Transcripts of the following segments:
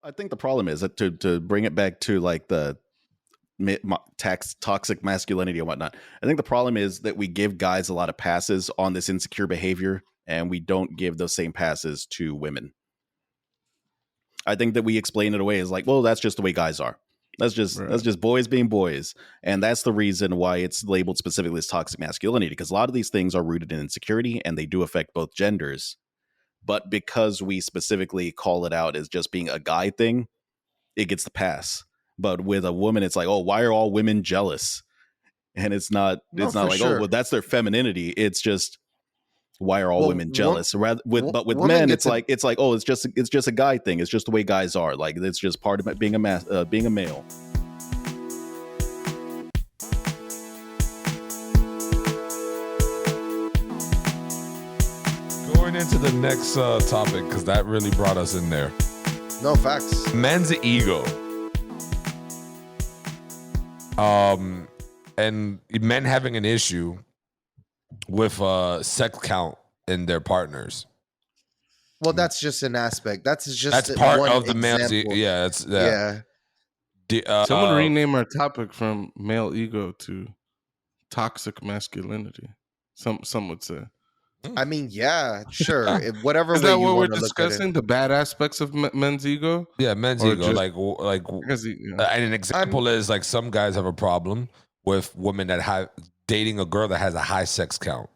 I think the problem is that to bring it back to like the toxic masculinity and whatnot. I think the problem is that we give guys a lot of passes on this insecure behavior, and we don't give those same passes to women. I think that we explain it away as like, well, that's just the way guys are. That's just boys being boys, and that's the reason why it's labeled specifically as toxic masculinity, because a lot of these things are rooted in insecurity and they do affect both genders. But because we specifically call it out as just being a guy thing, it gets the pass. But with a woman, it's like, oh, why are all women jealous? And it's not like, oh, well, that's their femininity. It's just, why are all women jealous? But with men, it's like, oh, it's just a guy thing. It's just the way guys are. Like, it's just part of being a male. Going into the next topic, because that really brought us in there. No, facts. Men's ego. And men having an issue with sex count in their partners. Well, that's just an aspect. That's part one of the example. man's yeah. Someone rename our topic from male ego to toxic masculinity. Some would say. I mean, yeah, sure. Whatever is way that you what we're want to discussing? The bad aspects of men's ego? Yeah, men's Or ego. just- And an example is like some guys have a problem with women that have dating a girl that has a high sex count.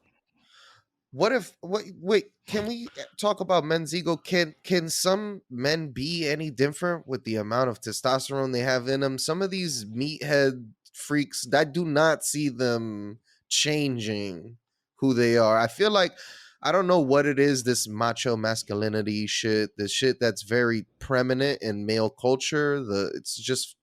Wait, can we talk about men's ego? Can some men be any different with the amount of testosterone they have in them? Some of these meathead freaks, I do not see them changing who they are. I feel like, I don't know what it is, this macho masculinity shit, this shit that's very preeminent in male culture. It's just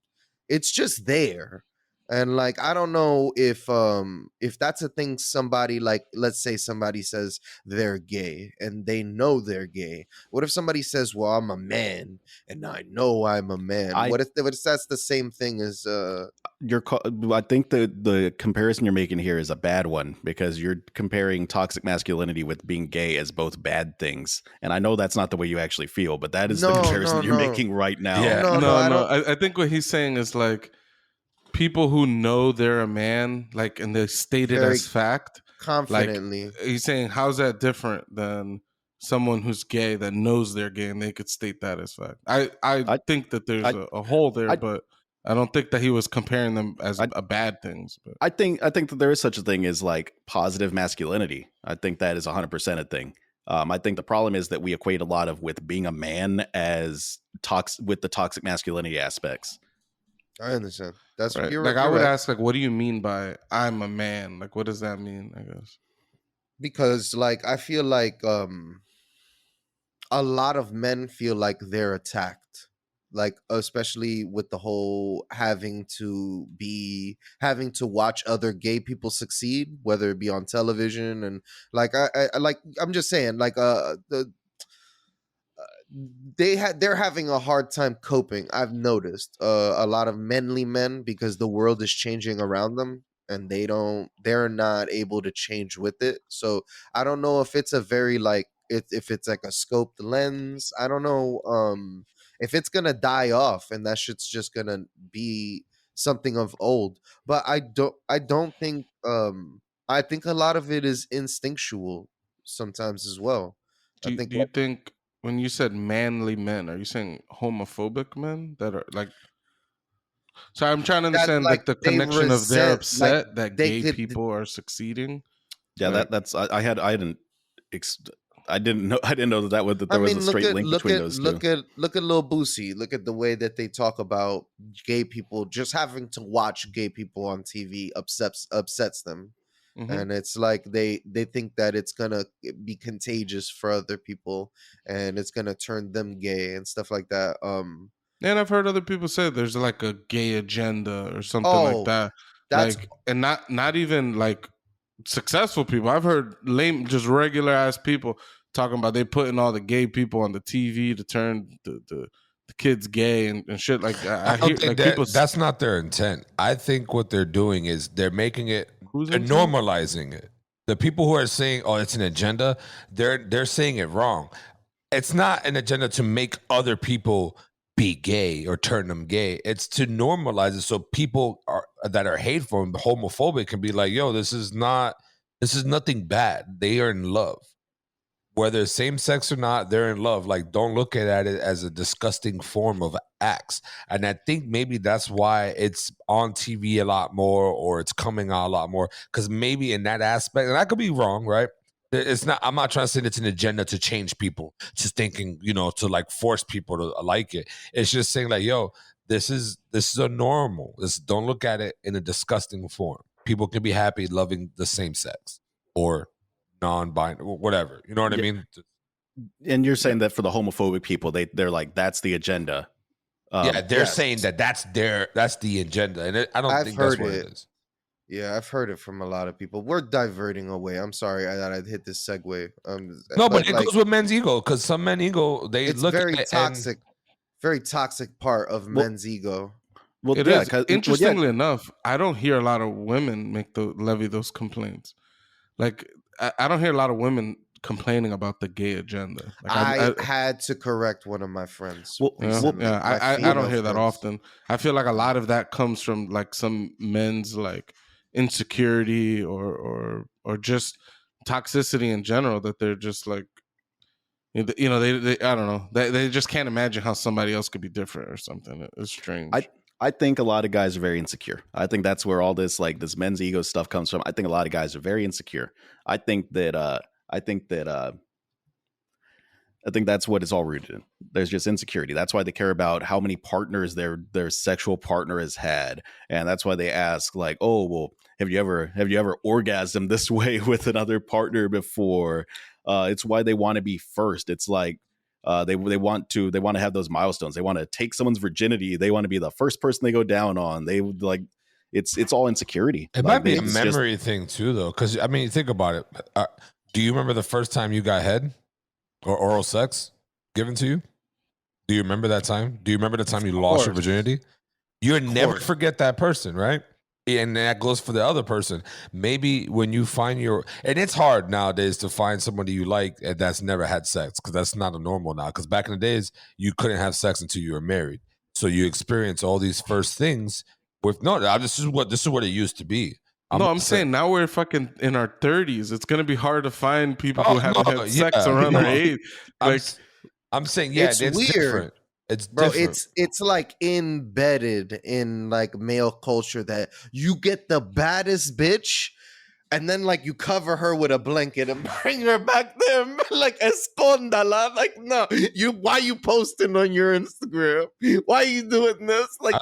there. And like, I don't know if that's a thing. Somebody, like, let's say somebody says they're gay and they know they're gay. What if somebody says, well, I'm a man and I know I'm a man? What if that's the same thing as I think the comparison you're making here is a bad one, because you're comparing toxic masculinity with being gay as both bad things. And I know that's not the way you actually feel, but that is the comparison you're making right now. Yeah. No. I think what he's saying is like, people who know they're a man, like, and they state it as fact confidently. Like, he's saying, how's that different than someone who's gay that knows they're gay and they could state that as fact? I think that there's a hole there, but I don't think that he was comparing them as bad things. But I think that there is such a thing as like positive masculinity. I think that is 100% a thing. I think the problem is that we equate a lot of with being a man as with the toxic masculinity aspects. I understand. That's right. what you're like. You're I would right. ask, like, what do you mean by I'm a man? Like, what does that mean? I guess because, like, I feel like a lot of men feel like they're attacked, like, especially with the whole having to watch other gay people succeed, whether it be on television, and like I'm just saying, like, they're having a hard time coping. I've noticed a lot of manly men, because the world is changing around them and they're not able to change with it. So I don't know if it's a very like if it's like a scoped lens. I don't know if it's gonna die off and that shit's just gonna be something of old. But I don't think I think a lot of it is instinctual sometimes as well. do you think when you said manly men, are you saying homophobic men that are like? So I'm trying to understand like the connection of they're upset like that gay people are succeeding. Yeah, like, that's I didn't know that there was a straight link between those two. Look at Lil Boosie. Look at the way that they talk about gay people. Just having to watch gay people on TV upsets them. Mm-hmm. And it's like they think that it's gonna be contagious for other people and it's gonna turn them gay and stuff like that. And I've heard other people say there's like a gay agenda or something like that. That's like, and not even like successful people. I've heard lame, just regular ass people talking about they putting all the gay people on the TV to turn the kids gay and shit like that. I hear like people. That's not their intent. I think what they're doing is they're making it. They're normalizing it. The people who are saying, "Oh, it's an agenda," they're saying it wrong. It's not an agenda to make other people be gay or turn them gay. It's to normalize it so people that are hateful and homophobic can be like, yo, this is nothing bad. They are in love. Whether same sex or not, they're in love. Like, don't look at it as a disgusting form of acts. And I think maybe that's why it's on TV a lot more, or it's coming out a lot more. Because maybe in that aspect, and I could be wrong, right? It's not. I'm not trying to say it's an agenda to change people, just thinking, to like force people to like it. It's just saying like, yo, this is a normal. Don't look at it in a disgusting form. People can be happy loving the same sex or non-binary, whatever. You know what I mean? And you're saying that for the homophobic people, they're like, that's the agenda. They're saying that's the agenda, and I don't think that's what it is. Yeah, I've heard it from a lot of people. We're diverting away. I'm sorry that I hit this segue. No, but it goes with men's ego, because some men ego, it's look very toxic, very toxic part of men's ego. Well, it is. Interestingly enough, I don't hear a lot of women levy those complaints. Like, I don't hear a lot of women complaining about the gay agenda. Like, I had to correct one of my friends. I don't hear that often. I feel like a lot of that comes from like some men's like insecurity or just toxicity in general, that they're just like, they I don't know, they just can't imagine how somebody else could be different or something. It's strange. I think a lot of guys are very insecure. I think that's where all this like this men's ego stuff comes from. I think a lot of guys are very insecure. I think that's what it's all rooted in. There's just insecurity. That's why they care about how many partners their sexual partner has had, and that's why they ask like, "Oh, well, have you ever orgasmed this way with another partner before?" It's why they want to be first. It's like they want to have those milestones. They want to take someone's virginity. They want to be the first person they go down on. They like it's all insecurity. It might be a memory thing too, though, because I mean, think about it. Do you remember the first time you got head or oral sex given to you? Do you remember that time? Do you remember the time you lost your virginity? You would never forget that person, right? And that goes for the other person. Maybe when you find and it's hard nowadays to find somebody you like and that's never had sex, because that's not a normal now. Because back in the days, you couldn't have sex until you were married. So you experience all these first things with this is what it used to be. I'm saying now we're fucking in our 30s. It's gonna be hard to find people who haven't had sex around our age. Like, I'm saying, it's weird. Different. It's different. It's like embedded in like male culture that you get the baddest bitch, and then like you cover her with a blanket and bring her back there, like escóndala. Like, no, why you posting on your Instagram? Why are you doing this? Like,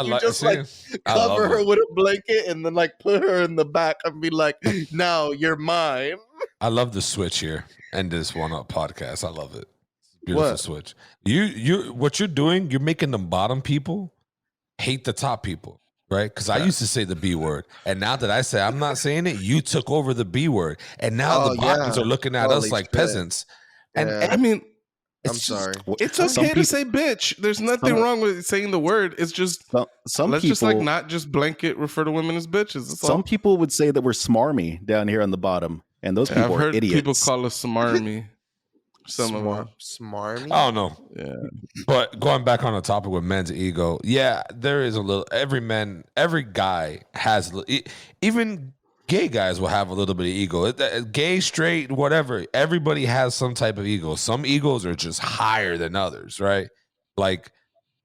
cover her with a blanket and then like put her in the back and be like, now you're mine. I love the switch here and this one-up podcast. I love it. Beautiful switch. You what you're doing, you're making the bottom people hate the top people. Right? Because I used to say the B word. And now that I say I'm not saying it, you took over the B word. And now the bottoms are looking at us like peasants. And I mean, I'm sorry. It's okay to say bitch. There's nothing wrong with saying the word. It's just some let's people, just like not just blanket refer to women as bitches. Some people would say that we're smarmy down here on the bottom. And those people are idiots. People call us smarmy. Some of them. Smarmy? I don't know. Yeah. But going back on the topic with men's ego, there is a little. Every guy has, even gay guys will have a little bit of ego. Gay, straight, whatever. Everybody has some type of ego. Some egos are just higher than others, right? Like,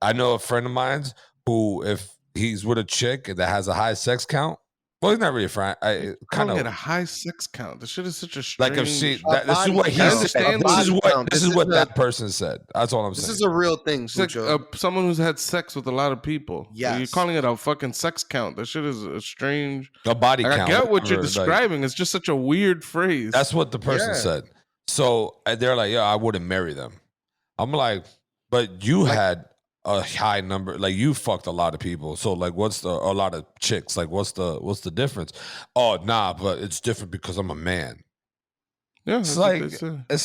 I know a friend of mine who, if he's with a chick that has a high sex count, well, he's not really a friend. I kind of get a high sex count. This shit is such a strange. Like, if she, this is what he said. This is what that person said. That's all I'm saying. This is a real thing. Like, someone who's had sex with a lot of people. Yeah, you're calling it a fucking sex count. That shit is a strange. A body count. I get what you're describing. It's just such a weird phrase. That's what the person said. So they're like, I wouldn't marry them. I'm like, but you had a high number, like you fucked a lot of people, so like a lot of chicks, like what's the difference? Oh, nah, but it's different because I'm a man. Yeah, it's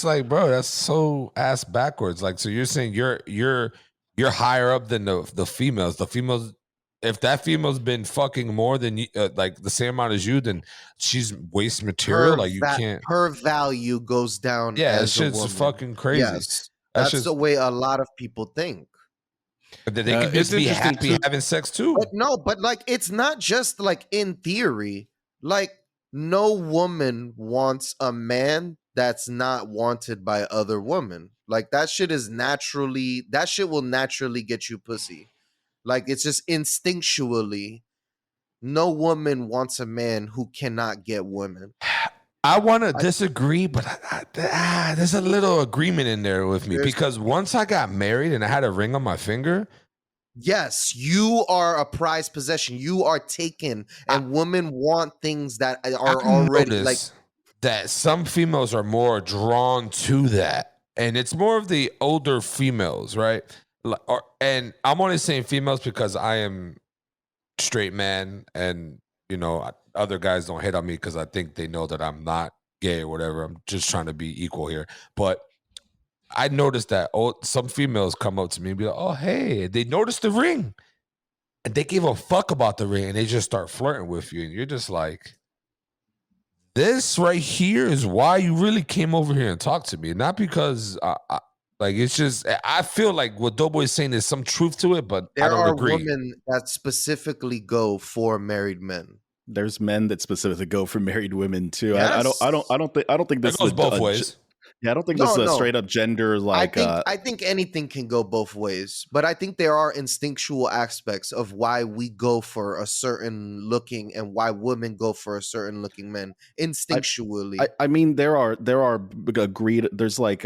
like bro, that's so ass backwards. Like, so you're saying you're higher up than the females. The females, if that female's been fucking more than you, like the same amount as you, then she's waste material. Her value goes down. Yeah, that shit's fucking crazy. Yes, that's the way a lot of people think. But they can just be happy having sex too. But no, but like it's not just like in theory. Like no woman wants a man that's not wanted by other women. Like that shit will naturally get you pussy. Like it's just instinctually. No woman wants a man who cannot get women. I want to disagree, but there's a little agreement in there with me because once I got married and I had a ring on my finger. Yes, you are a prized possession. You are taken, and women want things that are already like that. Some females are more drawn to that, and it's more of the older females, right? And I'm only saying females because I am straight man, and other guys don't hate on me because I think they know that I'm not gay or whatever. I'm just trying to be equal here, but I noticed that some females come up to me and be like, "Oh, hey," they notice the ring, and they give a fuck about the ring, and they just start flirting with you, and you're just like, "This right here is why you really came over here and talked to me, not because like it's just." I feel like what Doughboy is saying is some truth to it, but I don't agree. There are women that specifically go for married men. There's men that specifically go for married women too. Yes. I don't think this goes both ways. Yeah, I don't think this is a straight up gender like. I think anything can go both ways, but I think there are instinctual aspects of why we go for a certain looking and why women go for a certain looking men instinctually. I mean, there are agreed. There's like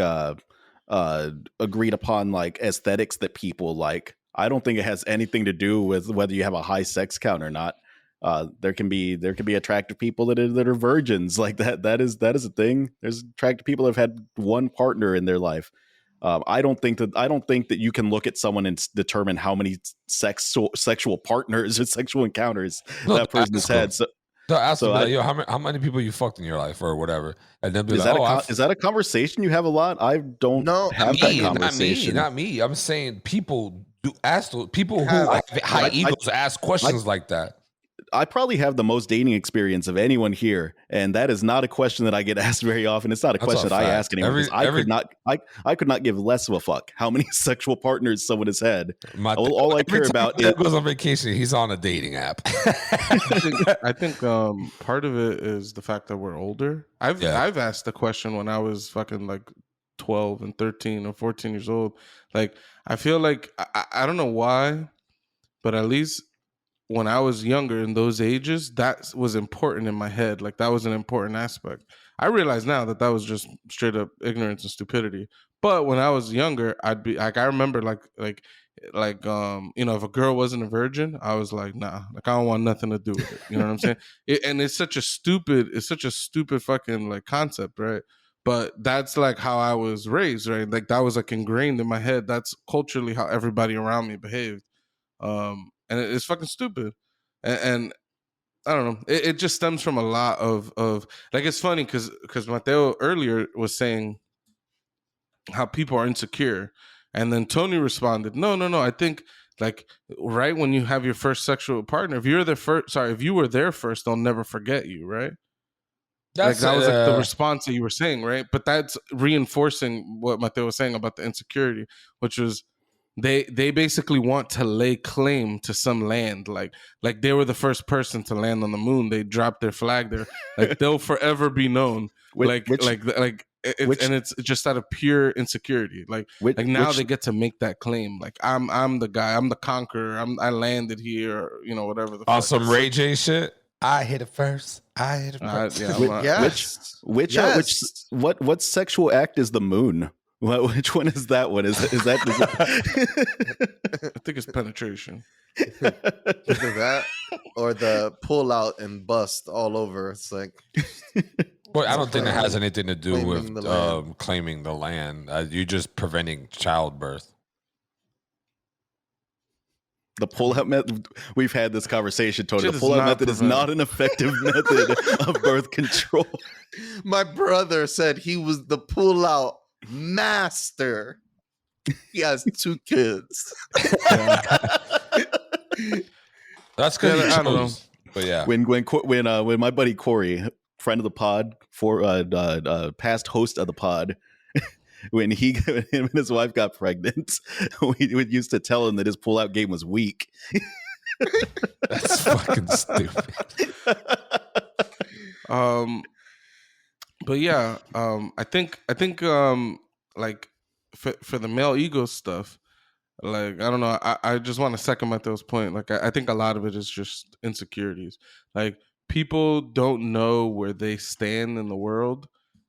agreed upon like aesthetics that people like. I don't think it has anything to do with whether you have a high sex count or not. There can be attractive people that are virgins like that. That is a thing. There's attractive people that have had one partner in their life. I don't think that you can look at someone and determine how many sexual partners or sexual encounters that person has had. So ask them, yo, how many people you fucked in your life or whatever, and then be is that a conversation you have a lot? I don't have that conversation. Not me. I'm saying people do ask people who have high egos ask questions like that. I probably have the most dating experience of anyone here, and that is not a question that I get asked very often. It's not a question that I ask anyone because I could not give less of a fuck how many sexual partners someone has had. All I care about is goes on vacation. He's on a dating app. I think part of it is the fact that we're older. I've asked the question when I was fucking like 12 and 13 or 14 years old. Like I feel like I don't know why, but at least when I was younger in those ages, that was important in my head. Like that was an important aspect. I realize now that was just straight up ignorance and stupidity. But when I was younger, I'd be like, I remember like if a girl wasn't a virgin, I was like, nah, like I don't want nothing to do with it. You know what I'm saying? And it's such a stupid fucking like concept, right? But that's like how I was raised, right? Like that was like ingrained in my head. That's culturally how everybody around me behaved. And it's fucking stupid. And I don't know. It just stems from a lot of like, it's funny because Mateo earlier was saying how people are insecure. And then Tony responded, no. I think like right when you have your first sexual partner, if you were there first, they'll never forget you, right? That was like the response that you were saying, right? But that's reinforcing what Mateo was saying about the insecurity, which was they basically want to lay claim to some land, like they were the first person to land on the moon. They dropped their flag there, like they'll forever be known. And it's just out of pure insecurity. Like now they get to make that claim. Like I'm the guy. I'm the conqueror. I landed here. Or, whatever. The on some Ray J shit. I hit it first. What sexual act is the moon? Which one is that one? Is that? I think it's penetration. Either that or the pull out and bust all over. It's like. Well, I don't think it has anything to do with claiming the land. You're just preventing childbirth. The pull-out method, we've had this conversation, Tony. The pull-out method is not an effective method of birth control. My brother said he was the pull-out master. He has 2 kids. That's good. I don't know. But yeah. When my buddy Corey, friend of the pod, past host of the pod, when him and his wife got pregnant, we used to tell him that his pullout game was weak. That's fucking stupid. But yeah, I think like for the male ego stuff, like I don't know, I just want to second Mateo's point. Like I think a lot of it is just insecurities. Like people don't know where they stand in the world,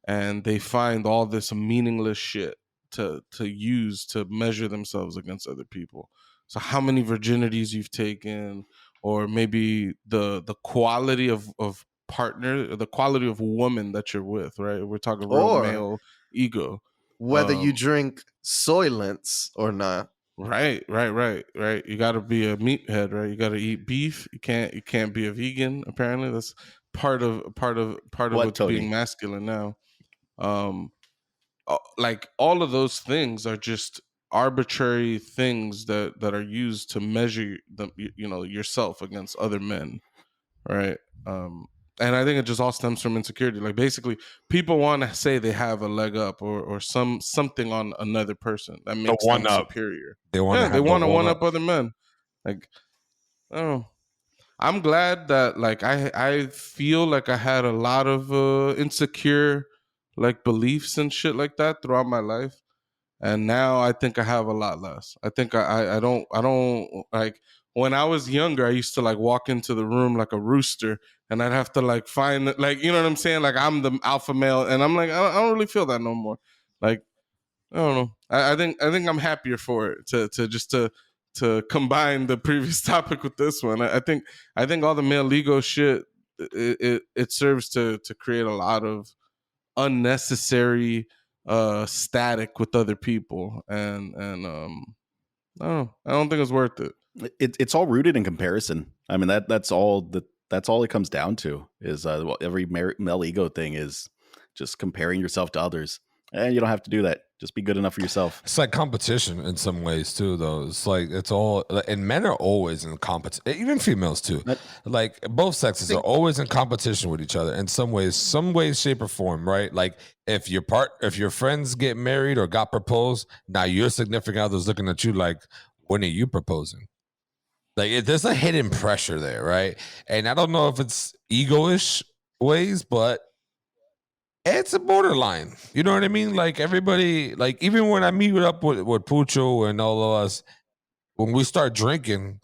and they find all this meaningless shit to use to measure themselves against other people. So how many virginities you've taken, or maybe the quality of partner, the quality of woman that you're with, right? We're talking real Or male ego. whether you drink Soylents or not. Right. You got to be a meathead, right? You got to eat beef. You can't be a vegan. Apparently, that's part of what's Tony? being masculine now. Like all of those things are just arbitrary things that are used to measure yourself against other men, right? And I think it just all stems from insecurity. Like basically, people want to say they have a leg up or something on another person that makes them superior. They want to one up other men. Like I don't know. I'm glad that like I feel like I had a lot of insecure like beliefs and shit like that throughout my life. And now I think I have a lot less. I think I don't like when I was younger, I used to like walk into the room like a rooster, and I'd have to like find like, you know what I'm saying? Like I'm the alpha male, and I'm like, I don't really feel that no more. Like, I don't know. I think I'm happier for it to combine the previous topic with this one. I think all the male ego shit, it serves to create a lot of unnecessary static with other people, and I don't think it's worth it. It's all rooted in comparison. I mean that's all it comes down to is every male ego thing is just comparing yourself to others, and you don't have to do that. Just be good enough for yourself. It's like competition in some ways too, though. It's like it's all, and men are always in competition, even females too. Like both sexes are always in competition with each other in some ways, shape, or form, right? Like if your friends get married or got proposed, now your significant other's looking at you like, when are you proposing? Like there's a hidden pressure there, right? And I don't know if it's ego-ish ways, but it's a borderline. You know what I mean? Like everybody, like even when I meet up with Pucho and all of us, when we start drinking,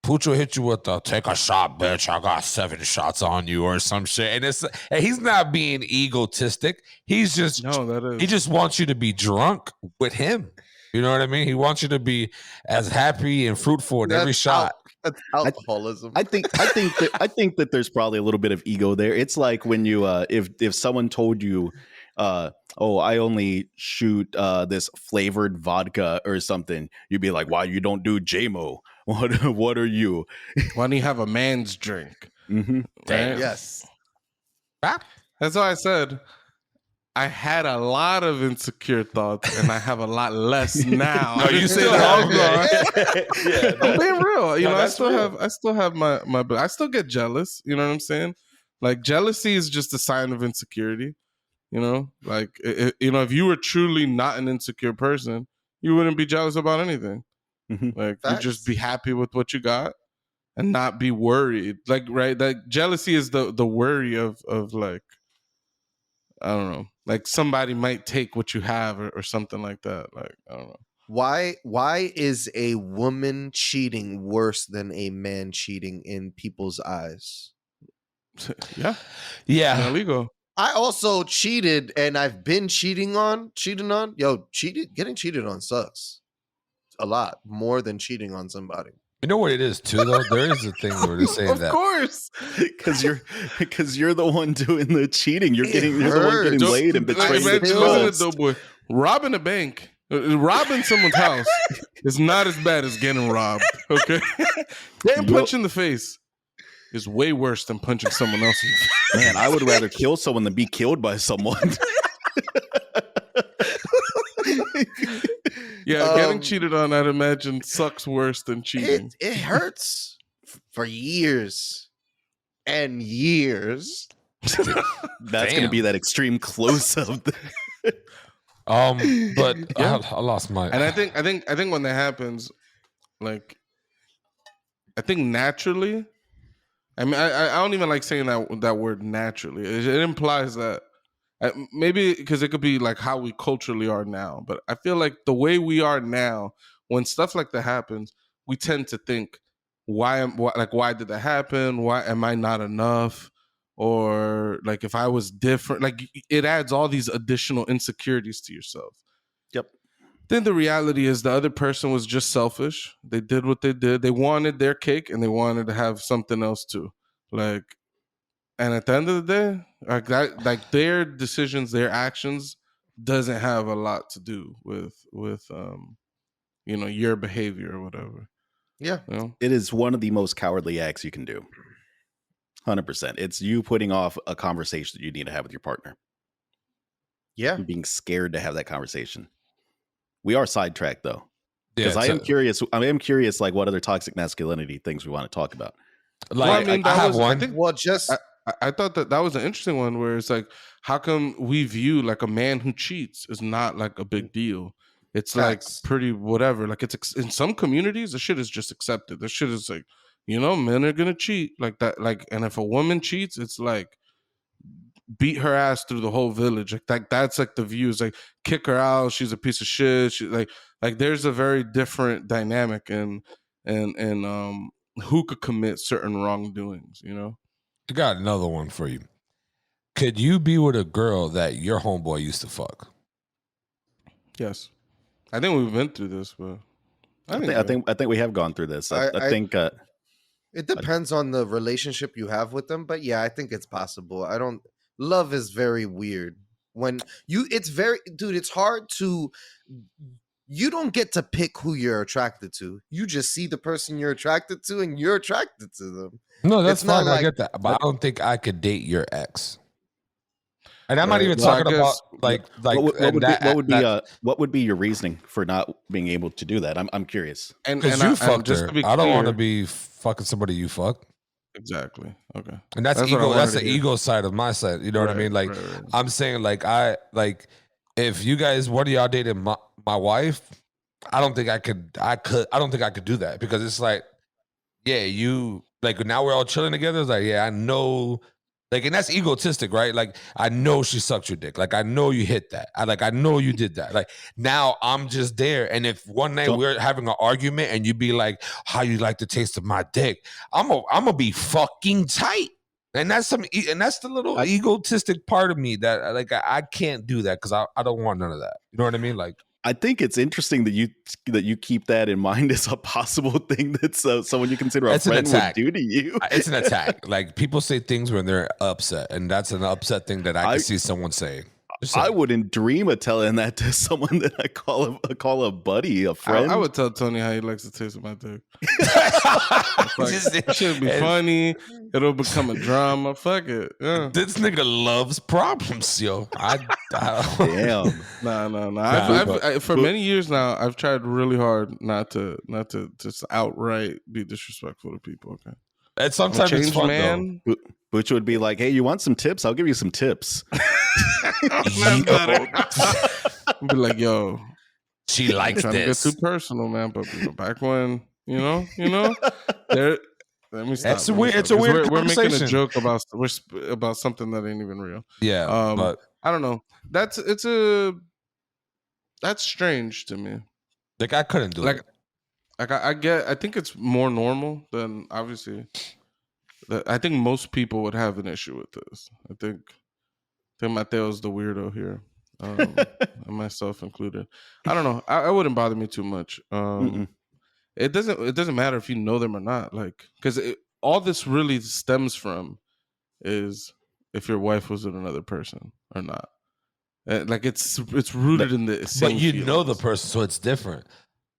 Pucho hit you with the "take a shot, bitch. I got 7 shots on you" or some shit. And he's not being egotistic. He just wants you to be drunk with him. You know what I mean? He wants you to be as happy and fruitful in every shot. That's alcoholism. I think that there's probably a little bit of ego there. It's like when you if someone told you oh, I only shoot this flavored vodka or something, you'd be like, why you don't do JMO? What are you? Why don't you have a man's drink? Mm-hmm. Right? Yes. That's why I said I had a lot of insecure thoughts, and I have a lot less now. No, you say that. Yeah, I'm being real. You know, I still have my. I still get jealous. You know what I'm saying? Like jealousy is just a sign of insecurity. You know, like if you were truly not an insecure person, you wouldn't be jealous about anything. Mm-hmm. Like you just be happy with what you got and not be worried. Like right, that jealousy is the worry of like, I don't know, like somebody might take what you have or something like that. Like I don't know. Why is a woman cheating worse than a man cheating in people's eyes? Yeah. Illegal. I also cheated, and I've been cheating on. Getting cheated on sucks a lot more than cheating on somebody. You know what it is too, though. There is a thing where they're saying that. Of course, because you're the one doing the cheating. You're the one getting laid and betraying the trust. Though, boy, robbing a bank, robbing someone's house is not as bad as getting robbed. Okay, getting punched in the face is way worse than punching someone else in the face. Man, I would rather kill someone than be killed by someone. Yeah, getting cheated on, I'd imagine, sucks worse than cheating. It hurts for years and years. That's going to be that extreme close up. But Yeah. I lost my. And I think when that happens, like, I think naturally, I mean, I don't even like saying that word naturally. It implies that maybe because it could be like how we culturally are now, but I feel like the way we are now, when stuff like that happens, we tend to think, why did that happen? Why am I not enough? Or like, if I was different, like, it adds all these additional insecurities to yourself. Yep. Then the reality is the other person was just selfish. They did what they did. They wanted their cake and they wanted to have something else too. Like, and at the end of the day, like that, like their decisions, their actions doesn't have a lot to do with your behavior or whatever. Yeah. You know? It is one of the most cowardly acts you can do. 100%. It's you putting off a conversation that you need to have with your partner. Yeah. Being scared to have that conversation. We are sidetracked though. Because Yeah, I am curious, like, what other toxic masculinity things we want to talk about. Like, Well, I mean, I that have was, one. I think, Well, just I thought that was an interesting one where it's like, how come we view like a man who cheats is not like a big deal? It's Facts. like pretty whatever. Like, it's in some communities, the shit is just accepted. The shit is like, men are gonna cheat like that. Like, and if a woman cheats, it's like beat her ass through the whole village. Like that's like the view is like kick her out. She's a piece of shit. She like there's a very different dynamic and who could commit certain wrongdoings. I got another one for you. Could you be with a girl that your homeboy used to fuck? Yes, I think we've been through this, but I think we have gone through this. I think it depends on the relationship you have with them, but yeah, I think it's possible. Love is very weird. It's hard to, you don't get to pick who you're attracted to. You just see the person you're attracted to and you're attracted to them. No, that's It's not fine. I like- get that. But I don't think I could date your ex. And I'm not Right. even Well, I talking about guess- what would be your reasoning for not being able to do that? I'm curious. because and you fucked just her. to be I don't want to clear- be fucking somebody you fuck. Exactly. Okay. And that's That's what I ego. wanted That's to the hear. ego side of my side. You know what I Right, mean? Like, right. I'm saying, like, if you guys, one of y'all dated my wife, I don't think I could do that, because it's like, yeah, you, like, now we're all chilling together. It's like, yeah, I know, like, and that's egotistic, right? Like, I know she sucked your dick. Like, I know you hit that. I know you did that. Like, now I'm just there. And if one night we're having an argument and you be like, how you like the taste of my dick? I'm gonna be fucking tight. And that's the little egotistic part of me that, like, I can't do that because I don't want none of that. You know what I mean? Like, I think it's interesting that you keep that in mind as a possible thing that someone you consider a friend would do to you. It's an attack. Like, people say things when they're upset, and that's an upset thing that I can see someone saying. I wouldn't dream of telling that to someone that I call a buddy, a friend. I would tell Tony how he likes the taste of my dick. It should be funny. It'll become a drama. Fuck it. Yeah. This nigga loves problems, yo. Damn. No. For many years now, I've tried really hard not to just outright be disrespectful to people. Okay. And sometimes it's fun, man. Butch would be like, "Hey, you want some tips? I'll give you some tips." Be like, "Yo, she likes trying this." to get too personal, man. But back when, there. Let me stop. It's a weird we're making conversation. a joke about something that ain't even real. Yeah, but I don't know. That's strange to me. Like, I couldn't do it. I think it's more normal than, obviously. I think most people would have an issue with this. I think Mateo's the weirdo here, and myself included. I don't know. I wouldn't bother me too much. It doesn't matter if you know them or not. Like, because all this really stems from is if your wife was with another person or not. Like, it's rooted in the same. But you feelings. know the person, so it's different.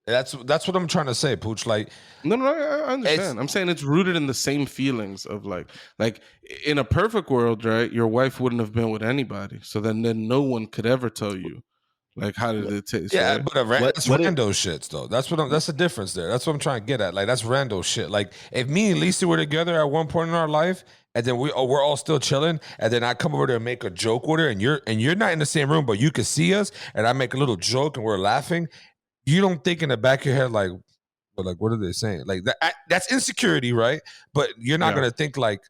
That's what I'm trying to say, Pooch. Like, no, I understand. I'm saying it's rooted in the same feelings of like in a perfect world, right? Your wife wouldn't have been with anybody, so then no one could ever tell you, Like, how did it taste? Yeah, right? but that's rando shits though. That's the difference there. That's what I'm trying to get at. Like, that's rando shit. Like, if me and Lisa were together at one point in our life, and then we're all still chilling, and then I come over there and make a joke with her, and you're not in the same room, but you can see us, and I make a little joke and we're laughing. You don't think in the back of your head like, but like, what are they saying? Like that's insecurity, right? But you're not gonna think like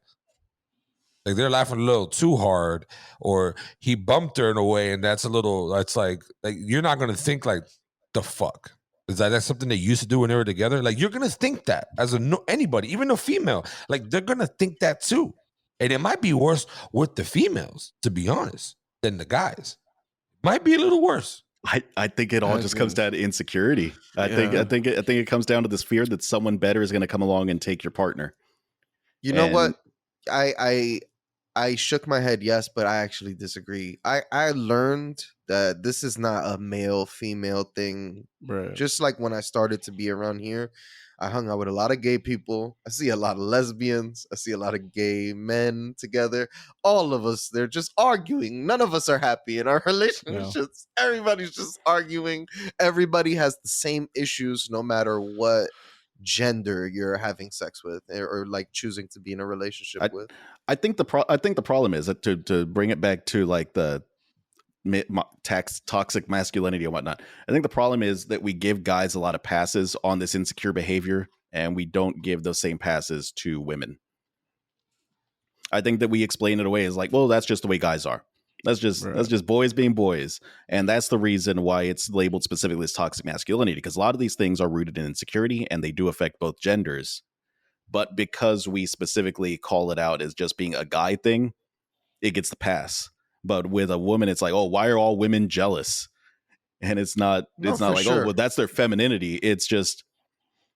they're laughing a little too hard, or he bumped her in a way, and that's like you're not gonna think like, the fuck is that's something they used to do when they were together. Like, you're gonna think that as anybody, even a female, like they're gonna think that too, and it might be worse with the females, to be honest, than the guys. Might be a little worse. I think it all just comes down to insecurity. I think it comes down to this fear that someone better is going to come along and take your partner. You know what? I shook my head yes, but I actually disagree. I learned that this is not a male female thing. Right. Just like when I started to be around here, I hung out with a lot of gay people. I see a lot of lesbians. I see a lot of gay men together. All of us, they're just arguing. None of us are happy in our relationships. No. Everybody's just arguing. Everybody has the same issues, no matter what gender you're having sex with, or like choosing to be in a relationship with. I think the problem is that to bring it back to like the toxic masculinity and whatnot. I think the problem is that we give guys a lot of passes on this insecure behavior, and we don't give those same passes to women. I think that we explain it away as like, well, that's just the way guys are. That's just boys being boys, and that's the reason why it's labeled specifically as toxic masculinity, because a lot of these things are rooted in insecurity, and they do affect both genders. But because we specifically call it out as just being a guy thing, it gets the pass. But with a woman, it's like, oh, why are all women jealous? And it's not like, oh, well, that's their femininity. It's just,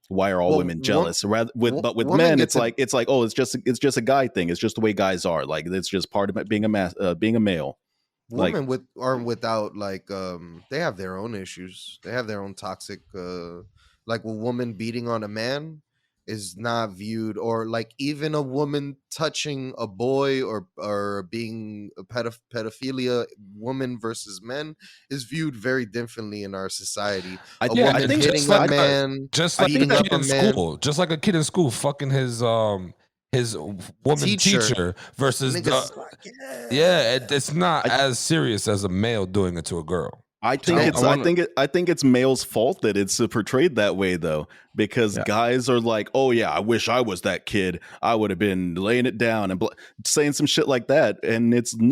why are all women jealous? But with men, it's like, oh, it's just a guy thing. It's just the way guys are. Like, it's just part of it being a male. Women without like they have their own issues. They have their own toxic like a woman beating on a man is not viewed, or like even a woman touching a boy or being a pedophilia, woman versus men, is viewed very differently in our society. I think hitting a man, just like a kid in school, just like a kid in school fucking his woman teacher versus it's not as serious as a male doing it to a girl. I think it's male's fault that it's portrayed that way, though, because guys are like, oh yeah, I wish I was that kid. I would have been laying it down and saying some shit like that. And it's an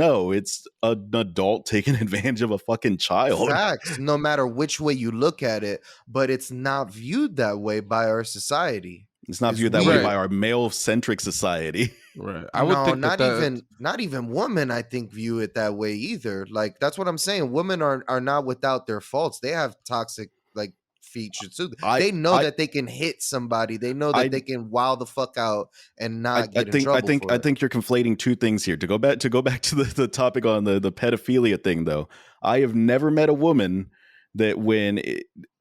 adult taking advantage of a fucking child. Facts, no matter which way you look at it, but it's not viewed that way by our society. It's not viewed that way by our male-centric society. Right. I would think not even women, I think, view it that way either. Like, that's what I'm saying. Women are not without their faults. They have toxic like features too. They know that they can hit somebody. They know that they can wow the fuck out and not get in trouble. I think you're conflating two things here. To go back to the topic on the pedophilia thing, though, I have never met a woman that when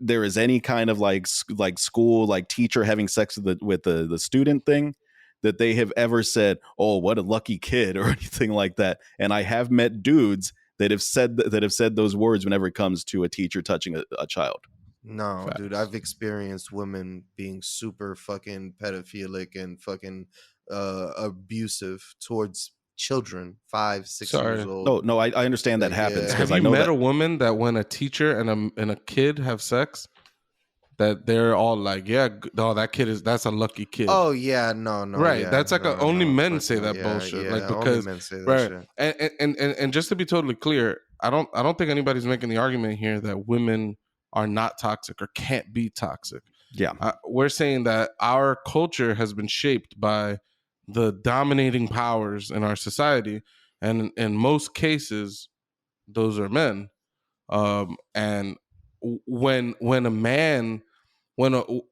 there is any kind of like school, like teacher having sex with the student thing, that they have ever said, oh, what a lucky kid, or anything like that. And I have met dudes that have said those words whenever it comes to a teacher touching a child. No, dude, I've experienced women being super fucking pedophilic and fucking abusive towards children, 5, 6 years old. No, I understand that happens. Have you met a woman that when a teacher and a kid have sex, that they're all like, yeah, no, that's a lucky kid. Oh yeah, no, right. Yeah, that's like only men say that bullshit. Like, because men say that shit. And just to be totally clear, I don't think anybody's making the argument here that women are not toxic or can't be toxic. Yeah, we're saying that our culture has been shaped by the dominating powers in our society, and in most cases those are men. And when a man, so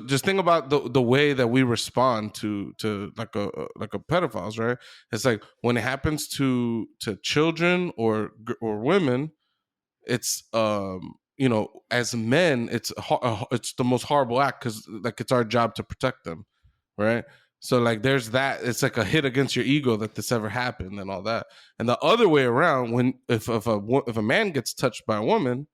just think about the way that we respond to like a pedophiles, right? It's like when it happens to children or women, it's as men, it's the most horrible act, because like it's our job to protect them, right? So like there's that. It's like a hit against your ego that this ever happened and all that. And the other way around, when if a man gets touched by a woman,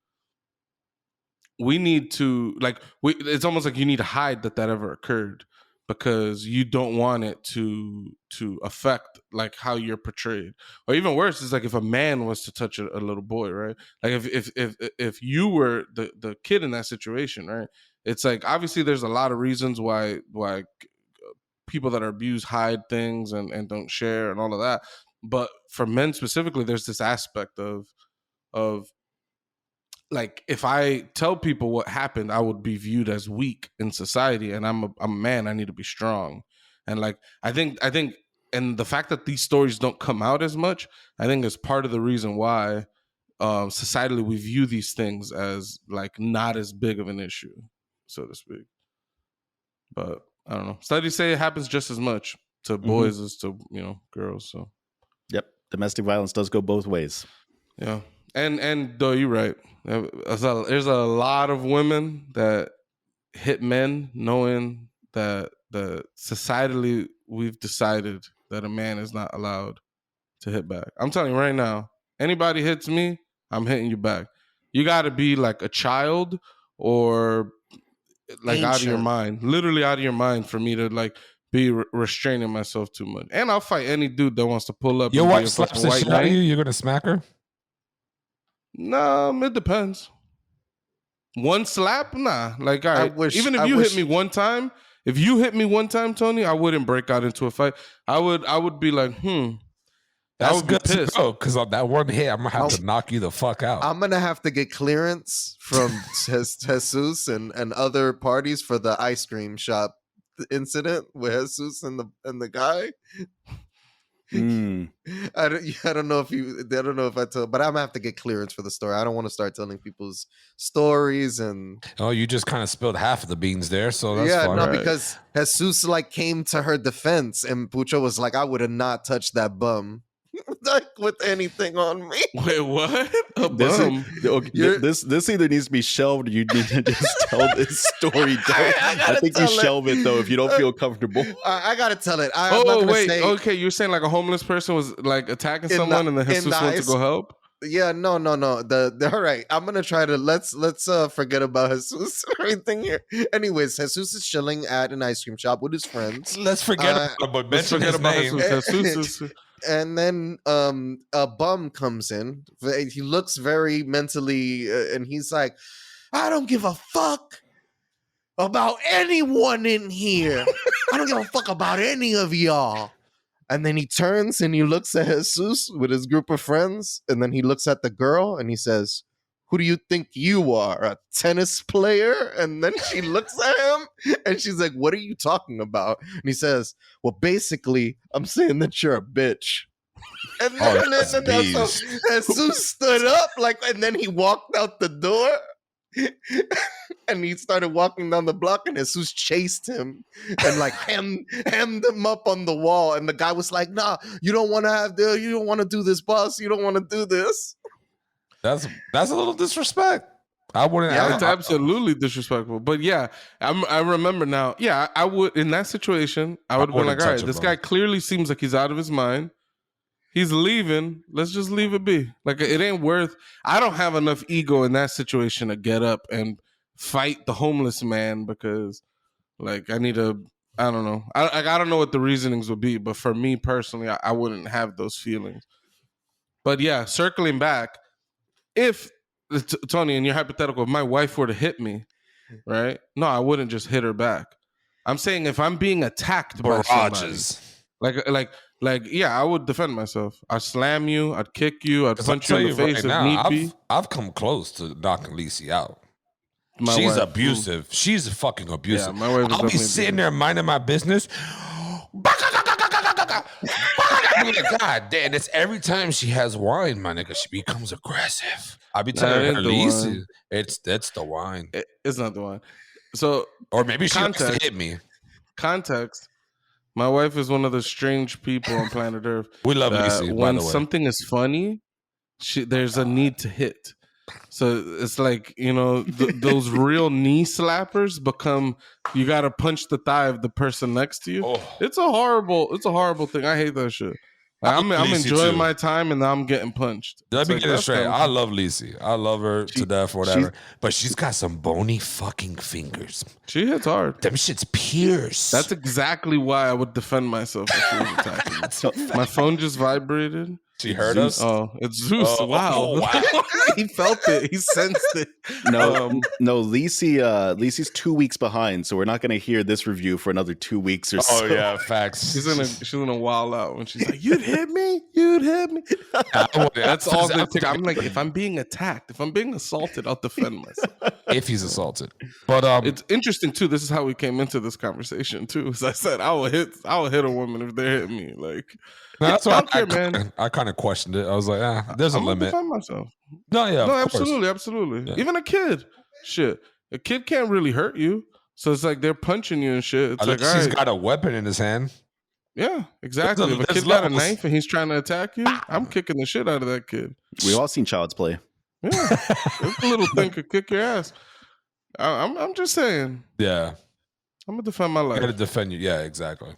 we need to it's almost like you need to hide that ever occurred, because you don't want it to affect like how you're portrayed. Or even worse is like if a man was to touch a little boy, right? Like if you were the kid in that situation, right? It's like obviously there's a lot of reasons why people that are abused hide things and don't share and all of that. But for men specifically, there's this aspect of like if I tell people what happened, I would be viewed as weak in society, and I'm a man. I need to be strong, and like I think, and the fact that these stories don't come out as much, I think, is part of the reason why societally we view these things as like not as big of an issue, so to speak. But I don't know. Studies say it happens just as much to boys as to girls. So, yep, domestic violence does go both ways. Yeah, and though you're right. There's a lot of women that hit men knowing that societally we've decided that a man is not allowed to hit back. I'm telling you right now, anybody hits me, I'm hitting you back. You got to be like a child or like out of your mind, literally out of your mind for me to like be restraining myself too much. And I'll fight any dude that wants to pull up. Your wife slaps the shit out of you, you're going to smack her? No, it depends. One slap? Nah. Like, all right. Even if you hit me one time, Tony, I wouldn't break out into a fight. I would be like, That's good to know, because on that one hit, I'm going to have to knock you the fuck out. I'm going to have to get clearance from Jesus and other parties for the ice cream shop incident with Jesus and the guy. I don't know if I told, but I'm gonna have to get clearance for the story. I don't want to start telling people's stories and. Oh, you just kind of spilled half of the beans there, so that's fine. No, because Jesus like came to her defense, and Pucho was like, "I would have not touched that bum." Like with anything on me. Wait, what? This either needs to be shelved or you need to just tell this story. I think you shelve it though if you don't feel comfortable. I gotta tell it. Okay, you're saying like a homeless person was like attacking someone and then Jesus went to go help? Yeah, no. All right, I'm gonna try to let's forget about Jesus or anything here. Anyways, Jesus is chilling at an ice cream shop with his friends. Let's forget about Jesus. And then a bum comes in. He looks very mentally, and he's like, "I don't give a fuck about anyone in here. I don't give a fuck about any of y'all." And then he turns and he looks at Jesus with his group of friends, and then he looks at the girl and he says, "Who do you think you are, a tennis player?" And then she looks at him and she's like, "What are you talking about?" And he says, "Well, basically, I'm saying that you're a bitch." And then, so Jesus stood up, and then he walked out the door. And he started walking down the block, and Jesus chased him and hemmed him up on the wall. And the guy was like, "Nah, you don't want to do this, boss. You don't want to do this." That's a little disrespect. I wouldn't. Yeah, it's absolutely disrespectful. But yeah, I remember now. Yeah, I would in that situation. I would have been like, "All right, this guy clearly seems like he's out of his mind. He's leaving. Let's just leave it be. Like it ain't worth. I don't have enough ego in that situation to get up and fight the homeless man because, like, I need to. I don't know. I don't know what the reasonings would be, but for me personally, I wouldn't have those feelings. But yeah, circling back, if Tony, in your hypothetical, if my wife were to hit me, right? No, I wouldn't just hit her back. I'm saying if I'm being attacked by somebody, like, yeah, I would defend myself. I'd slam you. I'd kick you. I'd punch you in the face if need be. I've come close to knocking Lisi out. She's abusive. She's fucking abusive. Yeah, my wife I'll be sitting there minding my business. God damn, it's every time she has wine, my nigga, she becomes aggressive. I'll be telling her, Lisi, that's the wine. It's not the wine. So, or maybe she wants to hit me. Context. My wife is one of the strange people on planet Earth. We love Lisi, when something is funny, there's a need to hit. So it's like, those real knee slappers become, you got to punch the thigh of the person next to you. Oh. It's a horrible thing. I hate that shit. Like, I'm enjoying my time and now I'm getting punched. Let me get it straight. I love Lacey. I love her to death or whatever. But she's got some bony fucking fingers. She hits hard. Them shit's pierce. That's exactly why I would defend myself if she was attacking me. My phone just vibrated. She heard us? Oh, it's Zeus. Wow. He felt it. He sensed it. No, Lacey's 2 weeks behind, so we're not going to hear this review for another 2 weeks or so. Oh, yeah, facts. She's gonna wild out when she's like, "You'd hit me. You'd hit me." That's all they take. I'm like, if I'm being attacked, if I'm being assaulted, I'll defend myself. If he's assaulted. But it's interesting too. This is how we came into this conversation too. As I said, I will hit a woman if they hit me. Like, no, that's why man. I kind of questioned it. I was like, there's a limit. Defend myself. No, yeah, no, absolutely. Yeah. Even a kid, a kid can't really hurt you. So it's like they're punching you and shit. It's Unless like he's got a weapon in his hand. Yeah, exactly. If a kid got a knife and he's trying to attack you, I'm kicking the shit out of that kid. We've all seen Child's Play. Yeah, this little thing could kick your ass. I'm just saying. Yeah, I'm gonna defend my life. I gotta defend you. Yeah, exactly.